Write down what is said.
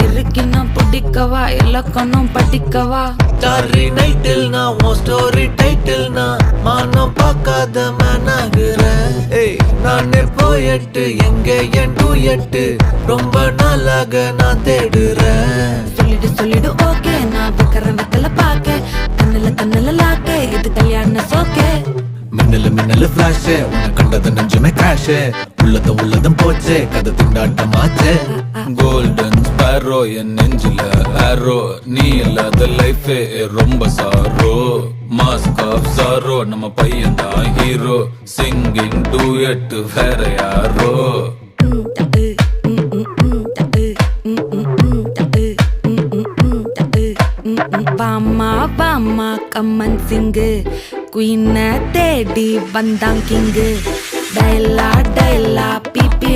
இருக்கின்னா பிடிக்கவா இலக்கணம் படிக்கவா டாரி நைட்டில் நான் உன் ஸ்டோரி டைட்டில் நான் மானம் பார்க்காத மேனாகுறேன். நானே போயட்டு எங்க என் டூயட்டு ரொம்ப நாளாக நான் தேடுறேன். சொல்லிடு ஓகே நான் வைக்கிறேன் வெத்தல பாக்க கண்ணுல லாக்கே இது கல்யாண சோக்கே மின்னலு ஃபிளாஷ் உன்னை கண்டது நெஞ்சுமே கிராஷ் உள்ளதும் போச்சே கதை திண்டாட்டமாச்சே. கோல்டன் ஸ்பேரோ என் நெஞ்சில ஆரோ நீ இல்லாத லைஃபே ரொம்ப சாரோ மாஸ்க் ஆஃப் சாரோ நம்ம பையன் தான் ஹீரோ சிங்கிங் டூயட் வேற யாரோ. பாமா கம்மன் சிங்கு குயின தேடி வந்தான் கிங்கு டைலா பிபி